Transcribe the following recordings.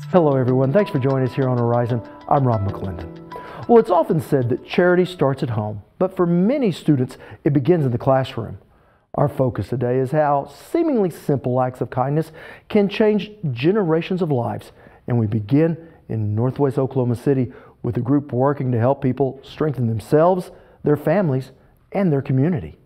Hello everyone, thanks for joining us here on Horizon. I'm Rob McClendon. Well, it's often said that charity starts at home, but for many students, it begins in the classroom. Our focus today is how seemingly simple acts of kindness can change generations of lives. And we begin in Northwest Oklahoma City with a group working to help people strengthen themselves, their families, and their community.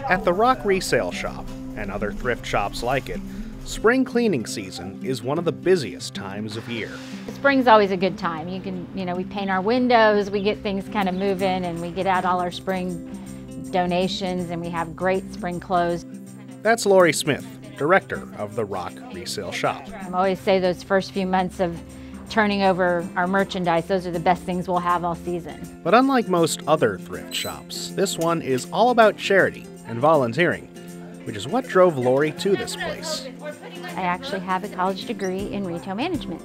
At the ROC Resale Shop and other thrift shops like it, spring cleaning season is one of the busiest times of year. Spring's always a good time. We paint our windows, we get things kind of moving, and we get out all our spring donations, and we have great spring clothes. That's Lori Smith, director of the ROC Resale Shop. I always say those first few months of turning over our merchandise, those are the best things we'll have all season. But unlike most other thrift shops, this one is all about charity and volunteering, which is what drove Lori to this place. I actually have a college degree in retail management.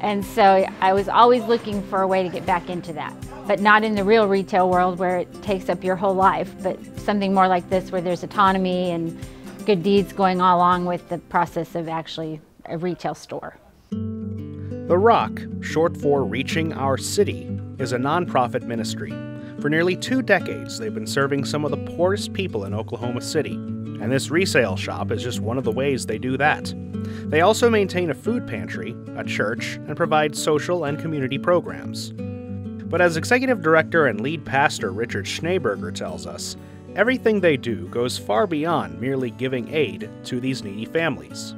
And so I was always looking for a way to get back into that, but not in the real retail world where it takes up your whole life, but something more like this where there's autonomy and good deeds going all along with the process of actually a retail store. The ROC, short for Reaching Our City, is a nonprofit ministry. For nearly 2 decades, they've been serving some of the poorest people in Oklahoma City, and this resale shop is just one of the ways they do that. They also maintain a food pantry, a church, and provide social and community programs. But as executive director and lead pastor Richard Schneberger tells us, everything they do goes far beyond merely giving aid to these needy families.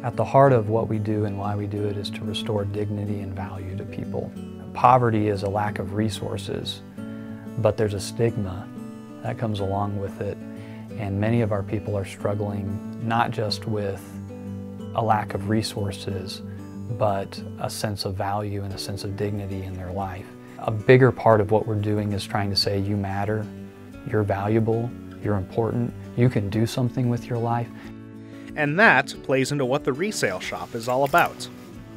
At the heart of what we do and why we do it is to restore dignity and value to people. Poverty is a lack of resources, but there's a stigma that comes along with it, and many of our people are struggling not just with a lack of resources, but a sense of value and a sense of dignity in their life. A bigger part of what we're doing is trying to say you matter, you're valuable, you're important, you can do something with your life. And that plays into what the resale shop is all about.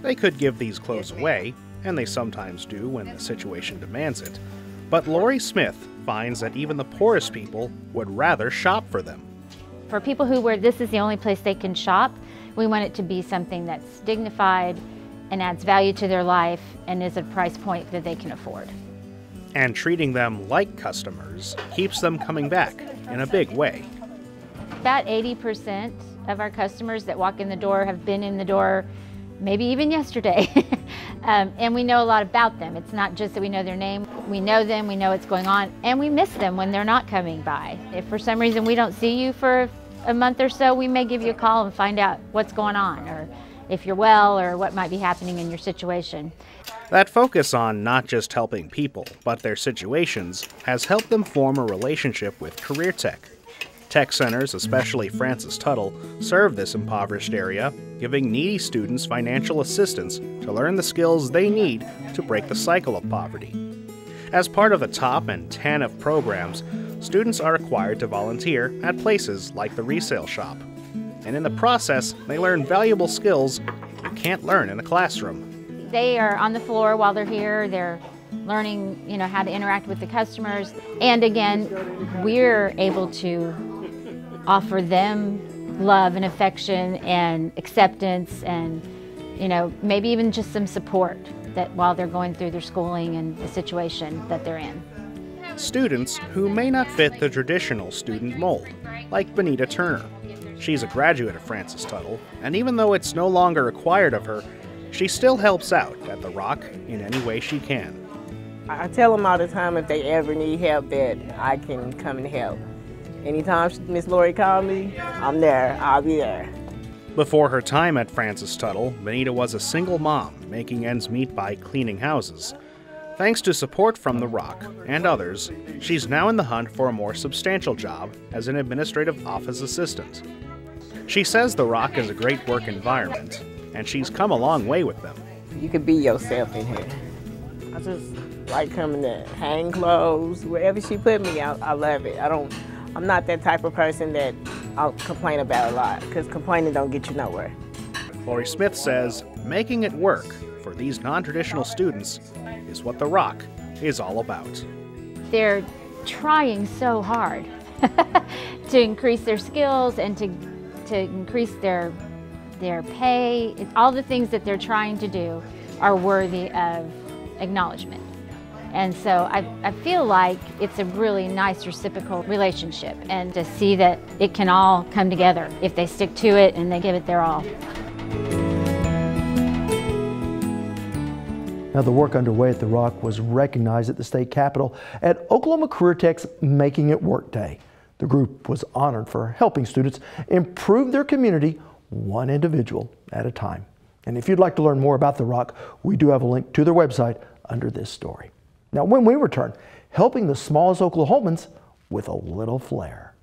They could give these clothes away, and they sometimes do when the situation demands it. But Lori Smith finds that even the poorest people would rather shop for them. For people where this is the only place they can shop, we want it to be something that's dignified and adds value to their life and is a price point that they can afford. And treating them like customers keeps them coming back in a big way. About 80% of our customers that walk in the door have been in the door maybe even yesterday. And we know a lot about them. It's not just that we know their name. We know them, we know what's going on, and we miss them when they're not coming by. If for some reason we don't see you for a month or so, we may give you a call and find out what's going on, or if you're well, or what might be happening in your situation. That focus on not just helping people, but their situations, has helped them form a relationship with Career Tech. Tech centers, especially Francis Tuttle, serve this impoverished area, giving needy students financial assistance to learn the skills they need to break the cycle of poverty. As part of the TOP and TANF programs, students are required to volunteer at places like the resale shop. And in the process, they learn valuable skills you can't learn in a classroom. They are on the floor while they're here. They're learning, how to interact with the customers. And again, we're able to offer them love and affection and acceptance and, maybe even just some support that while they're going through their schooling and the situation that they're in. Students who may not fit the traditional student mold, like Binita Turner. She's a graduate of Francis Tuttle, and even though it's no longer required of her, she still helps out at the ROC in any way she can. I tell them all the time if they ever need help that I can come and help. Anytime Miss Lori calls me, I'm there, I'll be there. Before her time at Francis Tuttle, Binita was a single mom making ends meet by cleaning houses. Thanks to support from the ROC and others, she's now in the hunt for a more substantial job as an administrative office assistant. She says the ROC is a great work environment, and she's come a long way with them. You can be yourself in here. I just like coming to hang clothes. Wherever she put me, I love it. I'm not that type of person that I'll complain about a lot, because complaining don't get you nowhere. Lori Smith says making it work for these non-traditional students is what the ROC is all about. They're trying so hard to increase their skills and to increase their their pay, all the things that they're trying to do are worthy of acknowledgement. And so I feel like it's a really nice reciprocal relationship, and to see that it can all come together if they stick to it and they give it their all. Now, the work underway at the ROC was recognized at the state capitol at Oklahoma Career Tech's Making It Work Day. The group was honored for helping students improve their community one individual at a time. And if you'd like to learn more about the ROC, we do have a link to their website under this story. Now, when we return, helping the smallest Oklahomans with a little flair.